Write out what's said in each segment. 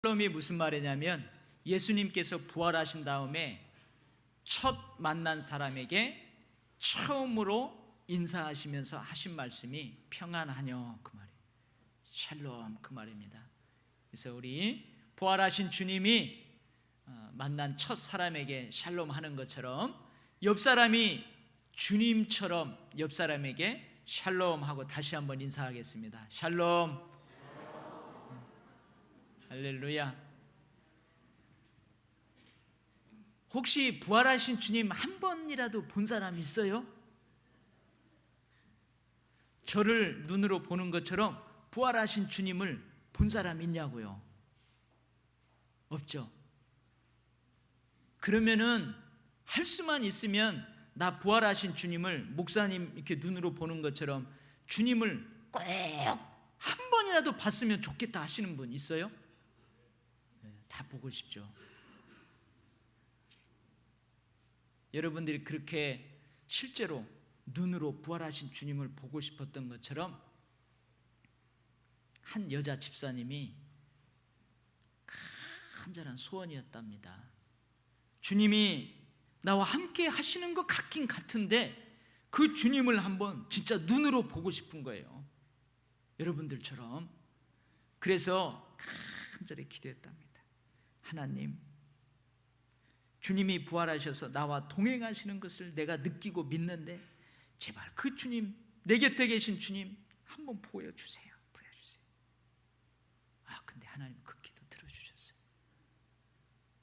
샬롬이 무슨 말이냐면 예수님께서 부활하신 다음에 첫 만난 사람에게 처음으로 인사하시면서 하신 말씀이 평안하뇨 그 말이에요. 샬롬 그 말입니다. 그래서 우리 부활하신 주님이 만난 첫 사람에게 샬롬 하는 것처럼 옆 사람이 주님처럼 옆 사람에게 샬롬 하고 다시 한번 인사하겠습니다. 샬롬. 할렐루야. 혹시 부활하신 주님 한 번이라도 본 사람 있어요? 저를 눈으로 보는 것처럼 부활하신 주님을 본 사람 있냐고요? 없죠. 그러면은 할 수만 있으면 나 부활하신 주님을 목사님 이렇게 눈으로 보는 것처럼 주님을 꼭 한 번이라도 봤으면 좋겠다 하시는 분 있어요? 다 보고 싶죠. 여러분들이 그렇게 실제로 눈으로 부활하신 주님을 보고 싶었던 것처럼 한 여자 집사님이 간절한 소원이었답니다. 주님이 나와 함께 하시는 것 같긴 같은데 그 주님을 한번 진짜 눈으로 보고 싶은 거예요. 여러분들처럼. 그래서 간절히 기도했답니다. 하나님, 주님이 부활하셔서 나와 동행하시는 것을 내가 느끼고 믿는데 제발 그 주님, 내 곁에 계신 주님 한번 보여주세요. 근데 하나님 그 기도 들어주셨어요.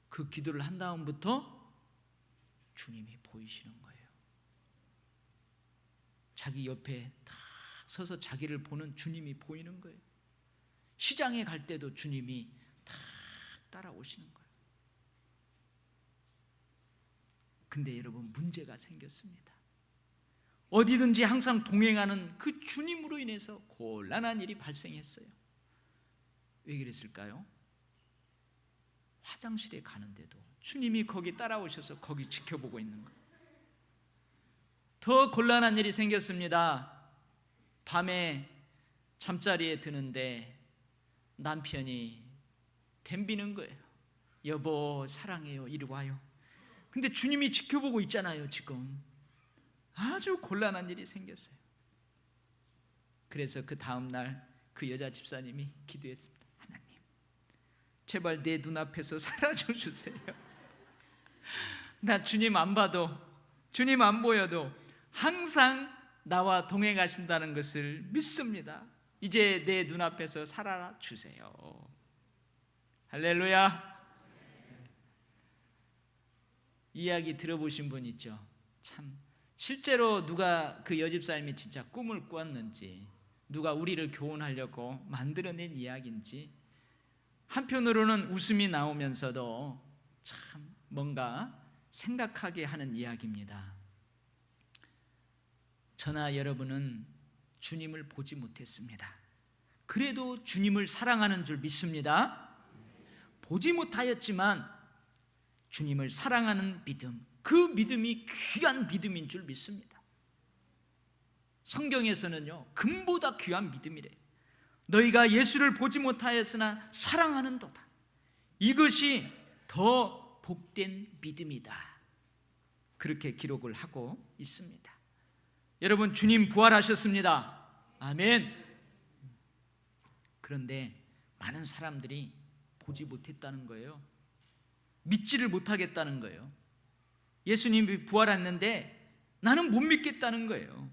그 기도를 한 다음부터 주님이 보이시는 거예요. 자기 옆에 딱 서서 자기를 보는 주님이 보이는 거예요. 시장에 갈 때도 주님이 딱 따라오시는 거예요. 근데 여러분, 문제가 생겼습니다. 어디든지 항상 동행하는 그 주님으로 인해서 곤란한 일이 발생했어요. 왜 그랬을까요? 화장실에 가는데도 주님이 거기 따라오셔서 거기 지켜보고 있는 거예요. 더 곤란한 일이 생겼습니다. 밤에 잠자리에 드는데 남편이 덤비는 거예요. 여보 사랑해요, 이리 와요. 근데 주님이 지켜보고 있잖아요. 지금 아주 곤란한 일이 생겼어요. 그래서 그 다음날 그 여자 집사님이 기도했습니다. 하나님, 제발 내 눈앞에서 사라져 주세요. 나 주님 안 봐도, 주님 안 보여도 항상 나와 동행하신다는 것을 믿습니다. 이제 내 눈앞에서 살아 주세요. 할렐루야. 이야기 들어보신 분 있죠? 참 실제로 누가 그 여집사님이 진짜 꿈을 꾸었는지, 누가 우리를 교훈하려고 만들어낸 이야기인지 한편으로는 웃음이 나오면서도 참 뭔가 생각하게 하는 이야기입니다. 저나 여러분은 주님을 보지 못했습니다. 그래도 주님을 사랑하는 줄 믿습니다. 보지 못하였지만 주님을 사랑하는 믿음, 그 믿음이 귀한 믿음인 줄 믿습니다. 성경에서는요, 금보다 귀한 믿음이래. 너희가 예수를 보지 못하였으나 사랑하는도다. 이것이 더 복된 믿음이다. 그렇게 기록을 하고 있습니다. 여러분, 주님 부활하셨습니다. 아멘. 그런데 많은 사람들이 보지 못했다는 거예요. 믿지를 못하겠다는 거예요. 예수님이 부활했는데 나는 못 믿겠다는 거예요.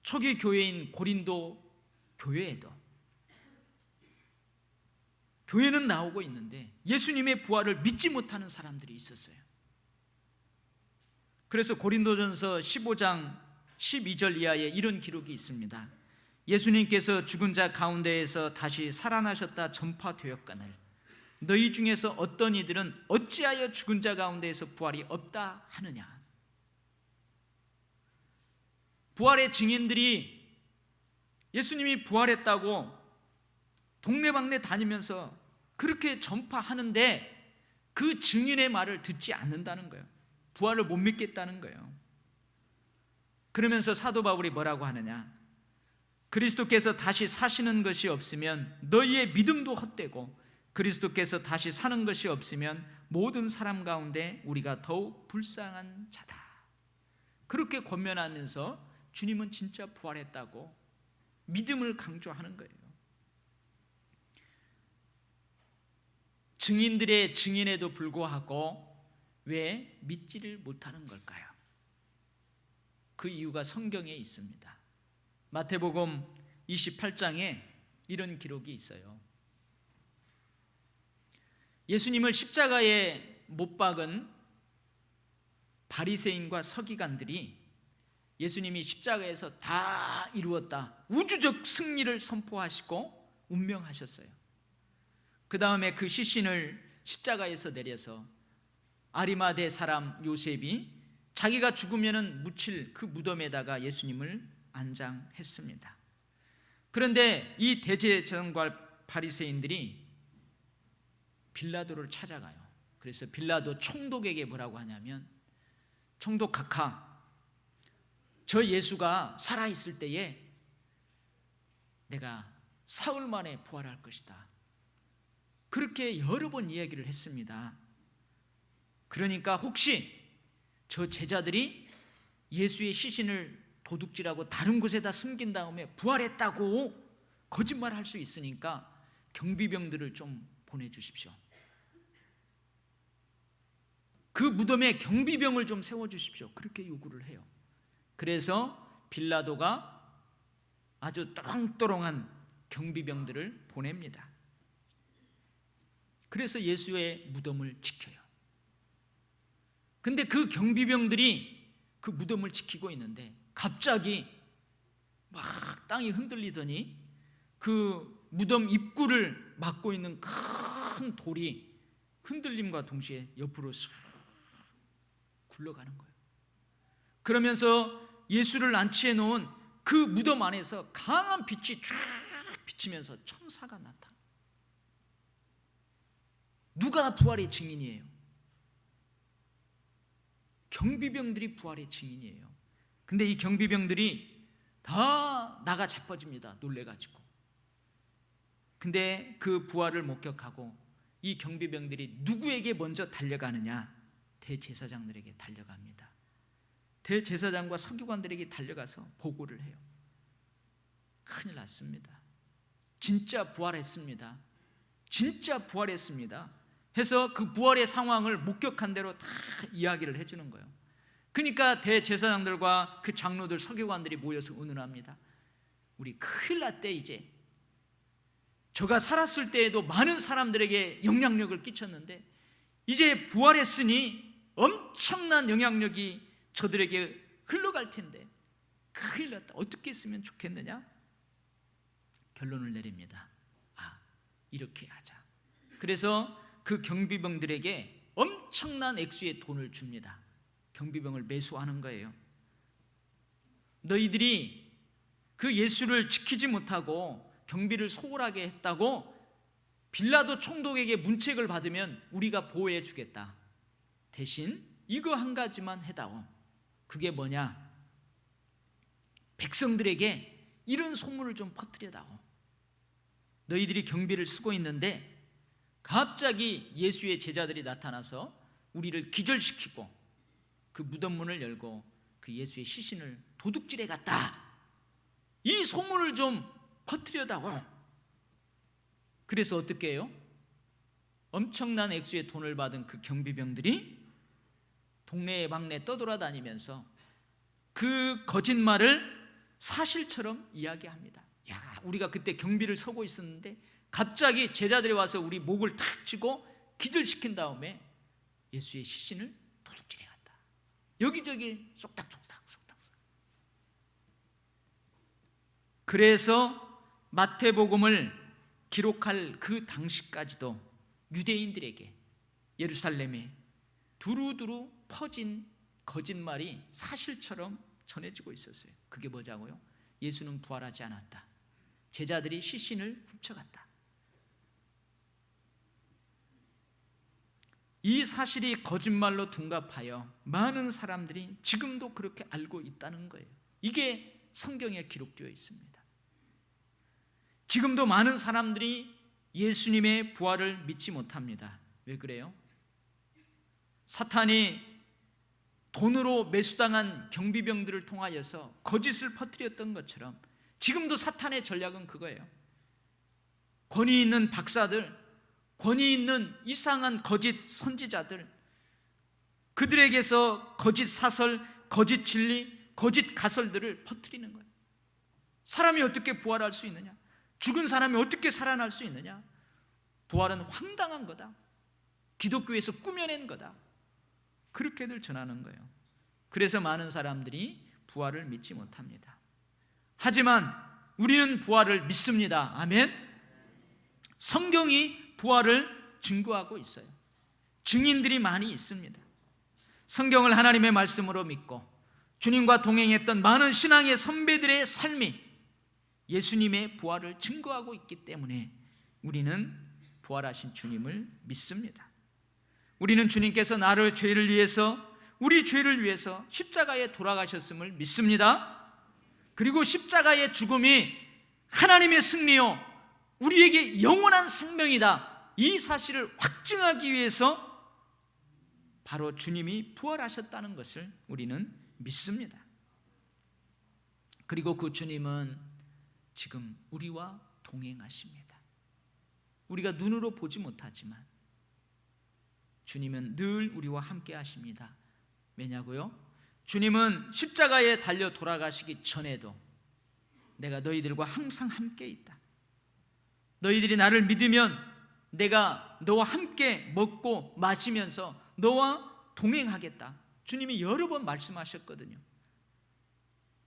초기 교회인 고린도 교회에도 교회는 나오고 있는데 예수님의 부활을 믿지 못하는 사람들이 있었어요. 그래서 고린도전서 15장 12절 이하에 이런 기록이 있습니다. 예수님께서 죽은 자 가운데에서 다시 살아나셨다 전파되었거늘 너희 중에서 어떤 이들은 어찌하여 죽은 자 가운데에서 부활이 없다 하느냐. 부활의 증인들이 예수님이 부활했다고 동네방네 다니면서 그렇게 전파하는데 그 증인의 말을 듣지 않는다는 거예요. 부활을 못 믿겠다는 거예요. 그러면서 사도 바울이 뭐라고 하느냐? 그리스도께서 다시 사시는 것이 없으면 너희의 믿음도 헛되고 그리스도께서 다시 사는 것이 없으면 모든 사람 가운데 우리가 더욱 불쌍한 자다. 그렇게 권면하면서 주님은 진짜 부활했다고 믿음을 강조하는 거예요. 증인들의 증인에도 불구하고 왜 믿지를 못하는 걸까요? 그 이유가 성경에 있습니다. 마태복음 28장에 이런 기록이 있어요. 예수님을 십자가에 못 박은 바리새인과 서기관들이 예수님이 십자가에서 다 이루었다, 우주적 승리를 선포하시고 운명하셨어요. 그 다음에 그 시신을 십자가에서 내려서 아리마대 사람 요셉이 자기가 죽으면 묻힐 그 무덤에다가 예수님을 안장했습니다. 그런데 이 대제사장과 바리새인들이 빌라도를 찾아가요. 그래서 빌라도 총독에게 뭐라고 하냐면, 총독 각하, 저 예수가 살아있을 때에 내가 사흘 만에 부활할 것이다, 그렇게 여러 번 이야기를 했습니다. 그러니까 혹시 저 제자들이 예수의 시신을 도둑질하고 다른 곳에다 숨긴 다음에 부활했다고 거짓말할 수 있으니까 경비병들을 좀 보내주십시오. 그 무덤에 경비병을 좀 세워주십시오. 그렇게 요구를 해요. 그래서 빌라도가 아주 또롱또롱한 경비병들을 보냅니다. 그래서 예수의 무덤을 지켜요. 근데 그 경비병들이 그 무덤을 지키고 있는데 갑자기 막 땅이 흔들리더니 그 무덤 입구를 막고 있는 큰 돌이 흔들림과 동시에 옆으로 쓱 굴러가는 거예요. 그러면서 예수를 안치해 놓은 그 무덤 안에서 강한 빛이 쫙 비치면서 천사가 나타나. 누가 부활의 증인이에요? 경비병들이 부활의 증인이에요. 근데 이 경비병들이 다 나가 자빠집니다. 놀래가지고. 근데 그 부활을 목격하고 이 경비병들이 누구에게 먼저 달려가느냐? 대제사장들에게 달려갑니다. 대제사장과 서기관들에게 달려가서 보고를 해요. 큰일 났습니다. 진짜 부활했습니다. 진짜 부활했습니다. 해서 그 부활의 상황을 목격한 대로 다 이야기를 해주는 거예요. 그러니까 대제사장들과 그 장로들, 서기관들이 모여서 의논합니다. 우리 큰일 났대. 이제 저가 살았을 때에도 많은 사람들에게 영향력을 끼쳤는데 이제 부활했으니 엄청난 영향력이 저들에게 흘러갈 텐데 큰일 났다. 어떻게 했으면 좋겠느냐? 결론을 내립니다. 이렇게 하자. 그래서 그 경비병들에게 엄청난 액수의 돈을 줍니다. 경비병을 매수하는 거예요. 너희들이 그 예수를 지키지 못하고 경비를 소홀하게 했다고 빌라도 총독에게 문책을 받으면 우리가 보호해 주겠다. 대신 이거 한 가지만 해다오. 그게 뭐냐? 백성들에게 이런 소문을 좀 퍼뜨려다오. 너희들이 경비를 쓰고 있는데 갑자기 예수의 제자들이 나타나서 우리를 기절시키고 그 무덤 문을 열고 그 예수의 시신을 도둑질해 갔다. 이 소문을 좀 퍼뜨려다오. 그래서 어떻게 해요? 엄청난 액수의 돈을 받은 그 경비병들이 동네에 방네 떠돌아다니면서 그 거짓말을 사실처럼 이야기합니다. 우리가 그때 경비를 서고 있었는데 갑자기 제자들이 와서 우리 목을 탁 치고 기절시킨 다음에 예수의 시신을 도둑질해 갔다. 여기저기 쏙닥쏙닥. 그래서 마태복음을 기록할 그 당시까지도 유대인들에게 예루살렘에 두루두루 퍼진 거짓말이 사실처럼 전해지고 있었어요. 그게 뭐냐고요? 예수는 부활하지 않았다. 제자들이 시신을 훔쳐갔다. 이 사실이 거짓말로 둔갑하여 많은 사람들이 지금도 그렇게 알고 있다는 거예요. 이게 성경에 기록되어 있습니다. 지금도 많은 사람들이 예수님의 부활을 믿지 못합니다. 왜 그래요? 사탄이 돈으로 매수당한 경비병들을 통하여서 거짓을 퍼뜨렸던 것처럼 지금도 사탄의 전략은 그거예요. 권위 있는 박사들, 권위 있는 이상한 거짓 선지자들, 그들에게서 거짓 사설, 거짓 진리, 거짓 가설들을 퍼뜨리는 거예요. 사람이 어떻게 부활할 수 있느냐? 죽은 사람이 어떻게 살아날 수 있느냐? 부활은 황당한 거다. 기독교에서 꾸며낸 거다. 그렇게들 전하는 거예요. 그래서 많은 사람들이 부활을 믿지 못합니다. 하지만 우리는 부활을 믿습니다. 아멘. 성경이 부활을 증거하고 있어요. 증인들이 많이 있습니다. 성경을 하나님의 말씀으로 믿고 주님과 동행했던 많은 신앙의 선배들의 삶이 예수님의 부활을 증거하고 있기 때문에 우리는 부활하신 주님을 믿습니다. 우리는 주님께서 나를 죄를 위해서, 우리 죄를 위해서 십자가에 돌아가셨음을 믿습니다. 그리고 십자가의 죽음이 하나님의 승리요 우리에게 영원한 생명이다, 이 사실을 확증하기 위해서 바로 주님이 부활하셨다는 것을 우리는 믿습니다. 그리고 그 주님은 지금 우리와 동행하십니다. 우리가 눈으로 보지 못하지만 주님은 늘 우리와 함께 하십니다. 왜냐고요? 주님은 십자가에 달려 돌아가시기 전에도 내가 너희들과 항상 함께 있다. 너희들이 나를 믿으면 내가 너와 함께 먹고 마시면서 너와 동행하겠다. 주님이 여러 번 말씀하셨거든요.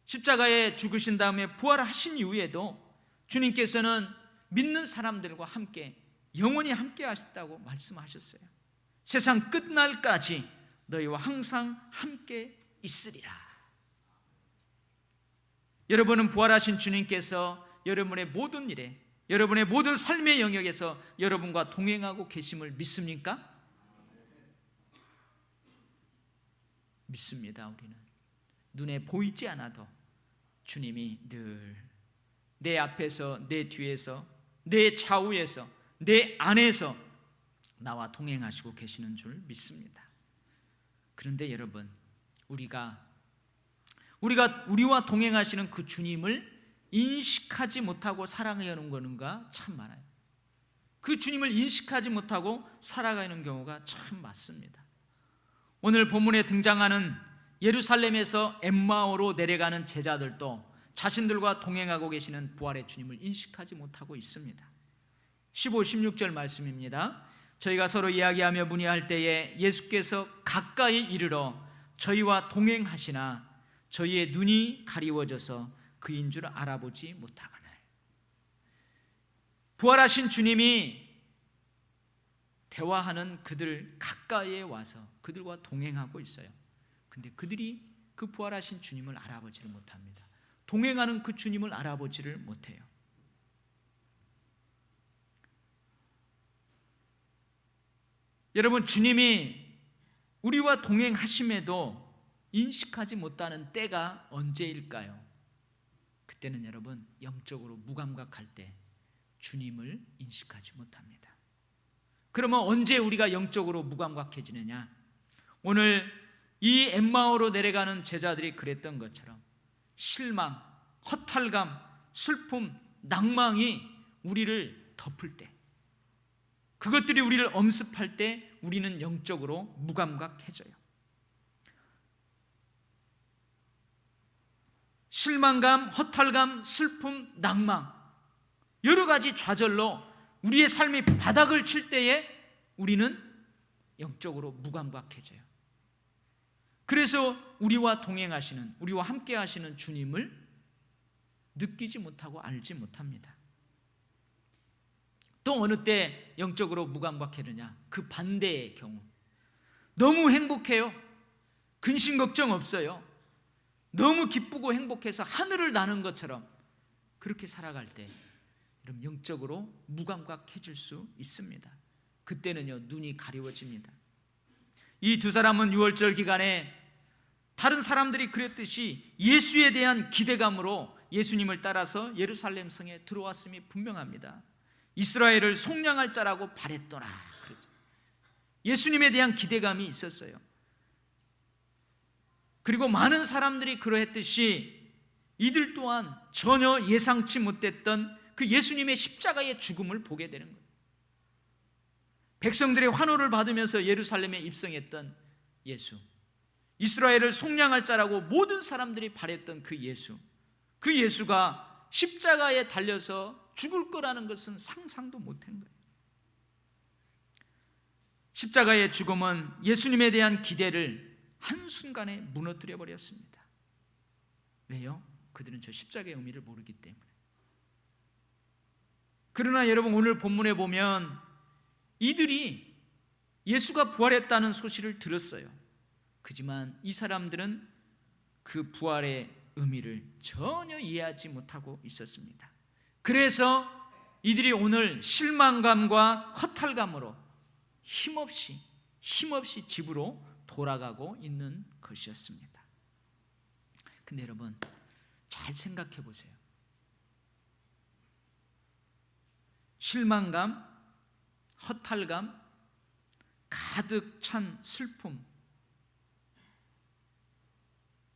십자가에 죽으신 다음에 부활하신 이후에도 주님께서는 믿는 사람들과 함께 영원히 함께 하셨다고 말씀하셨어요. 세상 끝날까지 너희와 항상 함께 있으리라. 여러분은 부활하신 주님께서 여러분의 모든 일에, 여러분의 모든 삶의 영역에서 여러분과 동행하고 계심을 믿습니까? 믿습니다. 우리는 눈에 보이지 않아도 주님이 늘 내 앞에서, 내 뒤에서, 내 좌우에서, 내 안에서 나와 동행하시고 계시는 줄 믿습니다. 그런데 여러분, 우리와 동행하시는 그 주님을 인식하지 못하고 살아가는 경우가 참 많아요. 그 주님을 인식하지 못하고 살아가는 경우가 참 많습니다. 오늘 본문에 등장하는 예루살렘에서 엠마오로 내려가는 제자들도 자신들과 동행하고 계시는 부활의 주님을 인식하지 못하고 있습니다. 15, 16절 말씀입니다. 저희가 서로 이야기하며 문의할 때에 예수께서 가까이 이르러 저희와 동행하시나 저희의 눈이 가리워져서 그인 줄 알아보지 못하거늘. 부활하신 주님이 대화하는 그들 가까이에 와서 그들과 동행하고 있어요. 근데 그들이 그 부활하신 주님을 알아보지를 못합니다. 동행하는 그 주님을 알아보지를 못해요. 여러분, 주님이 우리와 동행하심에도 인식하지 못하는 때가 언제일까요? 그때는 여러분, 영적으로 무감각할 때 주님을 인식하지 못합니다. 그러면 언제 우리가 영적으로 무감각해지느냐? 오늘 이 엠마오로 내려가는 제자들이 그랬던 것처럼 실망, 허탈감, 슬픔, 낭망이 우리를 덮을 때, 그것들이 우리를 엄습할 때 우리는 영적으로 무감각해져요. 실망감, 허탈감, 슬픔, 낭망, 여러 가지 좌절로 우리의 삶이 바닥을 칠 때에 우리는 영적으로 무감각해져요. 그래서 우리와 동행하시는, 우리와 함께 하시는 주님을 느끼지 못하고 알지 못합니다. 또 어느 때 영적으로 무감각해지느냐? 그 반대의 경우. 너무 행복해요. 근심 걱정 없어요. 너무 기쁘고 행복해서 하늘을 나는 것처럼 그렇게 살아갈 때 여러분, 영적으로 무감각해질 수 있습니다. 그때는요, 눈이 가리워집니다. 이 두 사람은 유월절 기간에 다른 사람들이 그랬듯이 예수에 대한 기대감으로 예수님을 따라서 예루살렘 성에 들어왔음이 분명합니다. 이스라엘을 속량할 자라고 바랬더라. 그랬죠. 예수님에 대한 기대감이 있었어요. 그리고 많은 사람들이 그러했듯이 이들 또한 전혀 예상치 못했던 그 예수님의 십자가의 죽음을 보게 되는 거예요. 백성들의 환호를 받으면서 예루살렘에 입성했던 예수, 이스라엘을 속량할 자라고 모든 사람들이 바랬던 그 예수, 그 예수가 십자가에 달려서 죽을 거라는 것은 상상도 못한 거예요. 십자가의 죽음은 예수님에 대한 기대를 한순간에 무너뜨려 버렸습니다. 왜요? 그들은 저 십자가의 의미를 모르기 때문에. 그러나 여러분, 오늘 본문에 보면 이들이 예수가 부활했다는 소식을 들었어요. 그지만 이 사람들은 그 부활의 의미를 전혀 이해하지 못하고 있었습니다. 그래서 이들이 오늘 실망감과 허탈감으로 힘없이 집으로 돌아가고 있는 것이었습니다. 근데 여러분, 잘 생각해 보세요. 실망감, 허탈감, 가득 찬 슬픔,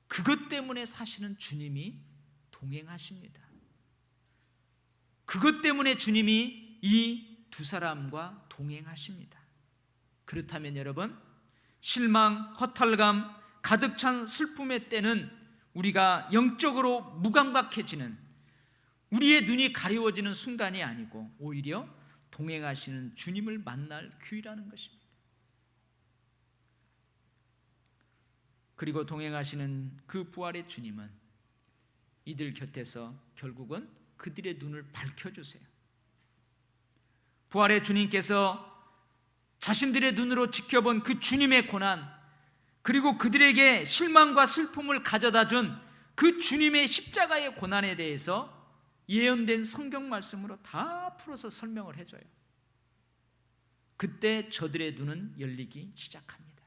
그것 때문에 사실은 주님이 동행하십니다. 그것 때문에 주님이 이 두 사람과 동행하십니다. 그렇다면 여러분, 실망, 허탈감, 가득 찬 슬픔의 때는 우리가 영적으로 무감각해지는, 우리의 눈이 가려워지는 순간이 아니고 오히려 동행하시는 주님을 만날 기회라는 것입니다. 그리고 동행하시는 그 부활의 주님은 이들 곁에서 결국은 그들의 눈을 밝혀주세요. 부활의 주님께서 자신들의 눈으로 지켜본 그 주님의 고난, 그리고 그들에게 실망과 슬픔을 가져다 준 그 주님의 십자가의 고난에 대해서 예언된 성경 말씀으로 다 풀어서 설명을 해줘요. 그때 저들의 눈은 열리기 시작합니다.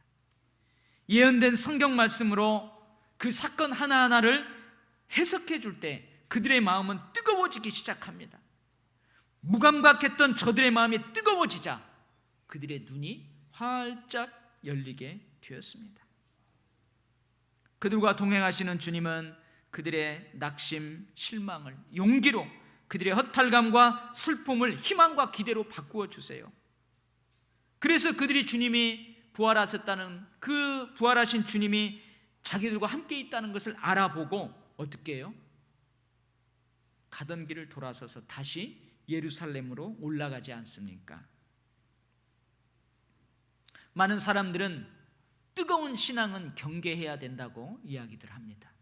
예언된 성경 말씀으로 그 사건 하나하나를 해석해 줄 때 그들의 마음은 뜨거워지기 시작합니다. 무감각했던 저들의 마음이 뜨거워지자 그들의 눈이 활짝 열리게 되었습니다. 그들과 동행하시는 주님은 그들의 낙심, 실망을 용기로, 그들의 허탈감과 슬픔을 희망과 기대로 바꾸어 주세요. 그래서 그들이 주님이 부활하셨다는, 그 부활하신 주님이 자기들과 함께 있다는 것을 알아보고 어떻게 해요? 가던 길을 돌아서서 다시 예루살렘으로 올라가지 않습니까? 많은 사람들은 뜨거운 신앙은 경계해야 된다고 이야기들 합니다.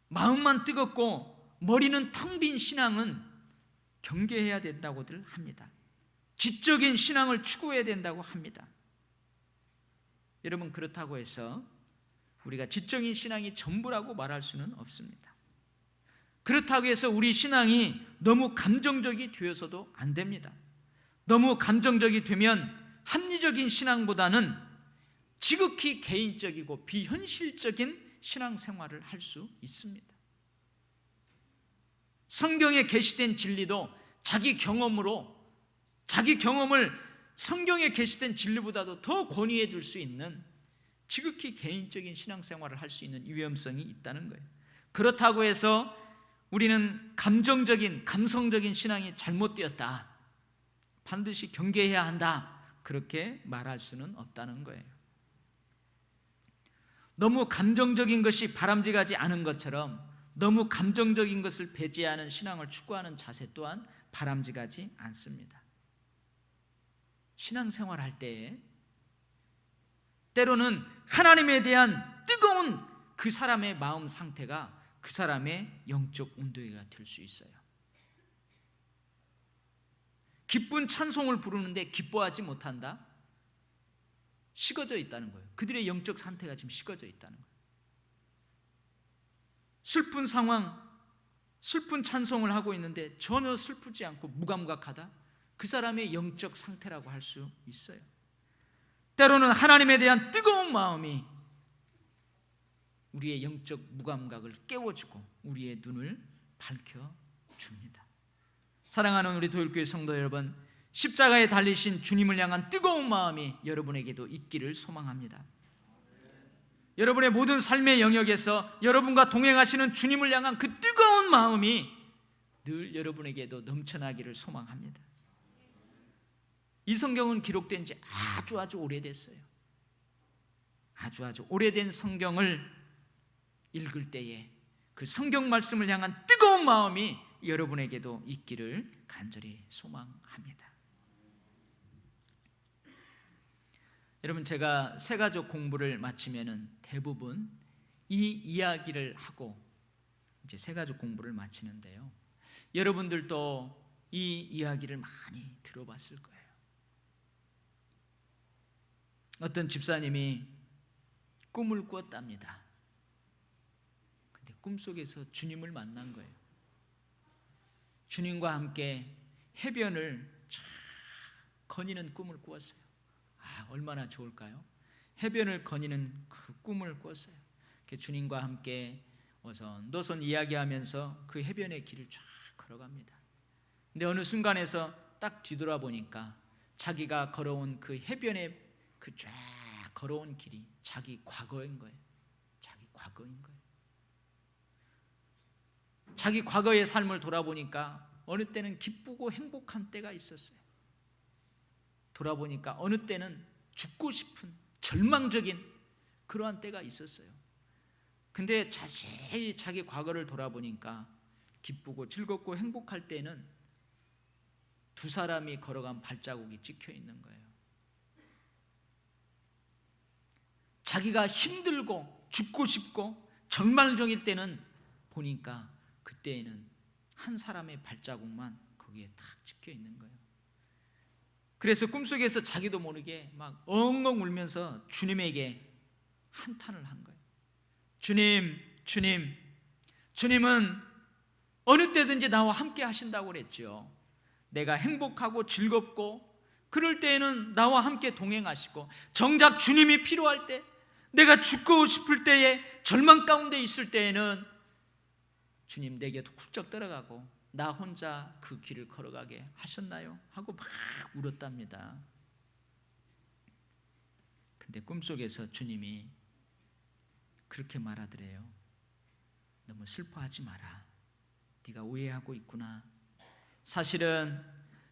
마음만 뜨겁고 머리는 텅 빈 신앙은 경계해야 된다고들 합니다. 지적인 신앙을 추구해야 된다고 합니다. 여러분, 그렇다고 해서 우리가 지적인 신앙이 전부라고 말할 수는 없습니다. 그렇다고 해서 우리 신앙이 너무 감정적이 되어서도 안 됩니다. 너무 감정적이 되면 합리적인 신앙보다는 지극히 개인적이고 비현실적인 신앙생활을 할 수 있습니다. 성경에 게시된 진리도 자기 경험을 성경에 게시된 진리보다도 더 권위해 둘 수 있는 지극히 개인적인 신앙생활을 할 수 있는 위험성이 있다는 거예요. 그렇다고 해서 우리는 감성적인 신앙이 잘못되었다, 반드시 경계해야 한다, 그렇게 말할 수는 없다는 거예요. 너무 감정적인 것이 바람직하지 않은 것처럼 너무 감정적인 것을 배제하는 신앙을 추구하는 자세 또한 바람직하지 않습니다. 신앙생활 할 때에 때로는 하나님에 대한 뜨거운 그 사람의 마음 상태가 그 사람의 영적 온도계가 될 수 있어요. 기쁜 찬송을 부르는데 기뻐하지 못한다? 식어져 있다는 거예요. 그들의 영적 상태가 지금 식어져 있다는 거예요. 슬픈 상황, 슬픈 찬송을 하고 있는데 전혀 슬프지 않고 무감각하다? 그 사람의 영적 상태라고 할 수 있어요. 때로는 하나님에 대한 뜨거운 마음이 우리의 영적 무감각을 깨워주고 우리의 눈을 밝혀줍니다. 사랑하는 우리 도율교회 성도 여러분, 십자가에 달리신 주님을 향한 뜨거운 마음이 여러분에게도 있기를 소망합니다. 여러분의 모든 삶의 영역에서 여러분과 동행하시는 주님을 향한 그 뜨거운 마음이 늘 여러분에게도 넘쳐나기를 소망합니다. 이 성경은 기록된 지 아주 오래됐어요. 아주 오래된 성경을 읽을 때에 그 성경 말씀을 향한 뜨거운 마음이 여러분에게도 있기를 간절히 소망합니다. 여러분, 제가 새가족 공부를 마치면은 대부분 이 이야기를 하고 이제 새가족 공부를 마치는데요, 여러분들도 이 이야기를 많이 들어봤을 거예요. 어떤 집사님이 꿈을 꾸었답니다. 근데 꿈속에서 주님을 만난 거예요. 주님과 함께 해변을 쫙 거니는 꿈을 꾸었어요. 얼마나 좋을까요? 해변을 거니는 그 꿈을 꿨어요. 주님과 함께 오손도손 이야기하면서 그 해변의 길을 쫙 걸어갑니다. 근데 어느 순간에서 딱 뒤돌아보니까 자기가 걸어온 그 해변의 그 쫙 걸어온 길이 자기 과거인 거예요. 자기 과거인 거예요. 자기 과거의 삶을 돌아보니까 어느 때는 기쁘고 행복한 때가 있었어요. 돌아보니까 어느 때는 죽고 싶은 절망적인 그러한 때가 있었어요. 근데 자세히 자기 과거를 돌아보니까 기쁘고 즐겁고 행복할 때는 두 사람이 걸어간 발자국이 찍혀 있는 거예요. 자기가 힘들고 죽고 싶고 절망적일 때는 보니까 그때에는 한 사람의 발자국만 거기에 탁 찍혀 있는 거예요. 그래서 꿈속에서 자기도 모르게 막 엉엉 울면서 주님에게 한탄을 한 거예요. 주님은 어느 때든지 나와 함께 하신다고 그랬죠. 내가 행복하고 즐겁고 그럴 때에는 나와 함께 동행하시고, 정작 주님이 필요할 때, 내가 죽고 싶을 때에, 절망 가운데 있을 때에는 주님 내게 훌쩍 들어가고 나 혼자 그 길을 걸어가게 하셨나요? 하고 막 울었답니다. 근데 꿈속에서 주님이 그렇게 말하더래요. 너무 슬퍼하지 마라. 네가 오해하고 있구나. 사실은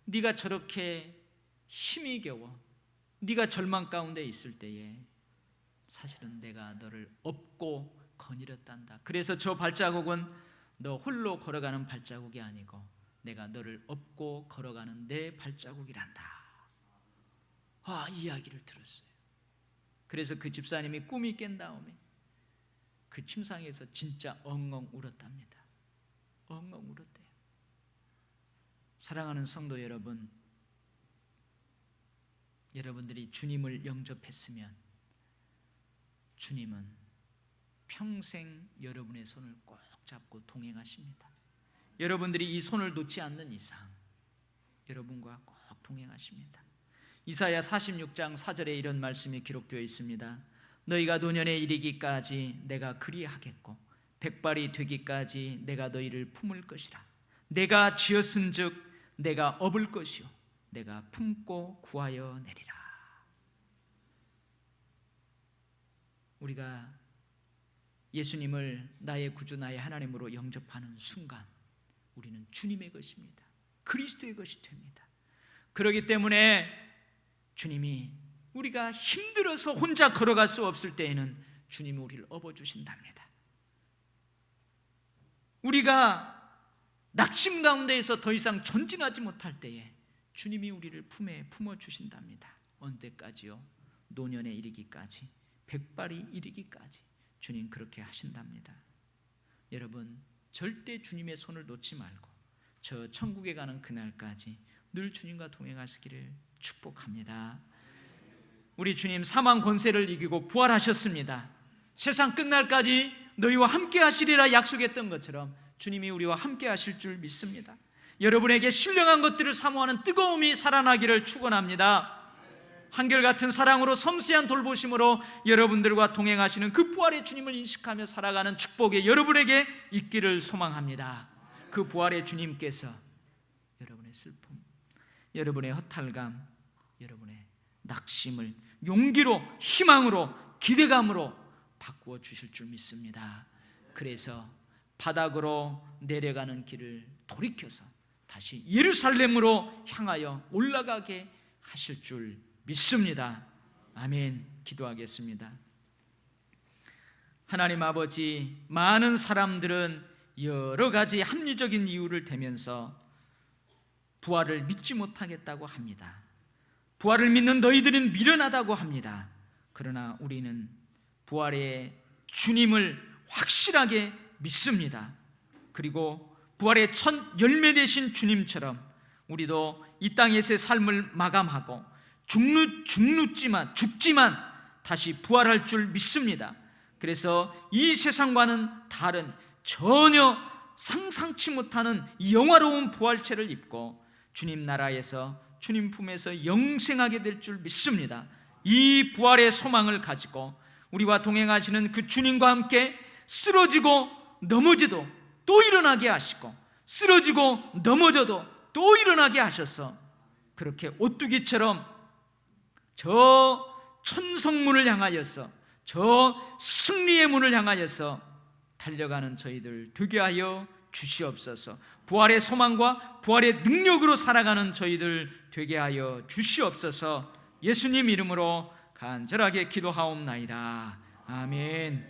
네가 저렇게 힘이 겨워, 네가 절망 가운데 있을 때에 사실은 내가 너를 업고 거닐었단다. 그래서 저 발자국은 너 홀로 걸어가는 발자국이 아니고 내가 너를 업고 걸어가는 내 발자국이란다. 이 이야기를 들었어요. 그래서 그 집사님이 꿈이 깬 다음에 그 침상에서 진짜 엉엉 울었답니다. 엉엉 울었대요. 사랑하는 성도 여러분, 여러분들이 주님을 영접했으면 주님은 평생 여러분의 손을 꼭 잡고 동행하십니다. 여러분들이 이 손을 놓지 않는 이상 여러분과 꼭 동행하십니다. 이사야 46장 4절에 이런 말씀이 기록되어 있습니다. 너희가 노년에 이르기까지 내가 그리하겠고 백발이 되기까지 내가 너희를 품을 것이라. 내가 지었은즉 내가 업을 것이요 내가 품고 구하여 내리라. 우리가 예수님을 나의 구주 나의 하나님으로 영접하는 순간 우리는 주님의 것입니다. 그리스도의 것이 됩니다. 그렇기 때문에 주님이 우리가 힘들어서 혼자 걸어갈 수 없을 때에는 주님이 우리를 업어주신답니다. 우리가 낙심 가운데에서 더 이상 전진하지 못할 때에 주님이 우리를 품에 품어주신답니다. 언제까지요? 노년에 이르기까지, 백발이 이르기까지 주님 그렇게 하신답니다. 여러분, 절대 주님의 손을 놓지 말고 저 천국에 가는 그날까지 늘 주님과 동행하시기를 축복합니다. 우리 주님 사망 권세를 이기고 부활하셨습니다. 세상 끝날까지 너희와 함께 하시리라 약속했던 것처럼 주님이 우리와 함께 하실 줄 믿습니다. 여러분에게 신령한 것들을 사모하는 뜨거움이 살아나기를 축원합니다. 한결같은 사랑으로 섬세한 돌보심으로 여러분들과 동행하시는 그 부활의 주님을 인식하며 살아가는 축복이 여러분에게 있기를 소망합니다. 그 부활의 주님께서 여러분의 슬픔, 여러분의 허탈감, 여러분의 낙심을 용기로, 희망으로, 기대감으로 바꾸어 주실 줄 믿습니다. 그래서 바닥으로 내려가는 길을 돌이켜서 다시 예루살렘으로 향하여 올라가게 하실 줄 믿습니다. 아멘. 기도하겠습니다. 하나님 아버지, 많은 사람들은 여러 가지 합리적인 이유를 대면서 부활을 믿지 못하겠다고 합니다. 부활을 믿는 너희들은 미련하다고 합니다. 그러나 우리는 부활의 주님을 확실하게 믿습니다. 그리고 부활의 첫 열매 되신 주님처럼 우리도 이 땅에서의 삶을 마감하고 죽지만 다시 부활할 줄 믿습니다. 그래서 이 세상과는 다른 전혀 상상치 못하는 영화로운 부활체를 입고 주님 나라에서 주님 품에서 영생하게 될 줄 믿습니다. 이 부활의 소망을 가지고 우리와 동행하시는 그 주님과 함께 쓰러지고 넘어져도 또 일어나게 하시고, 쓰러지고 넘어져도 또 일어나게 하셔서 그렇게 오뚜기처럼 저 천성문을 향하여서, 저 승리의 문을 향하여서 달려가는 저희들 되게 하여 주시옵소서. 부활의 소망과 부활의 능력으로 살아가는 저희들 되게 하여 주시옵소서. 예수님 이름으로 간절하게 기도하옵나이다. 아멘.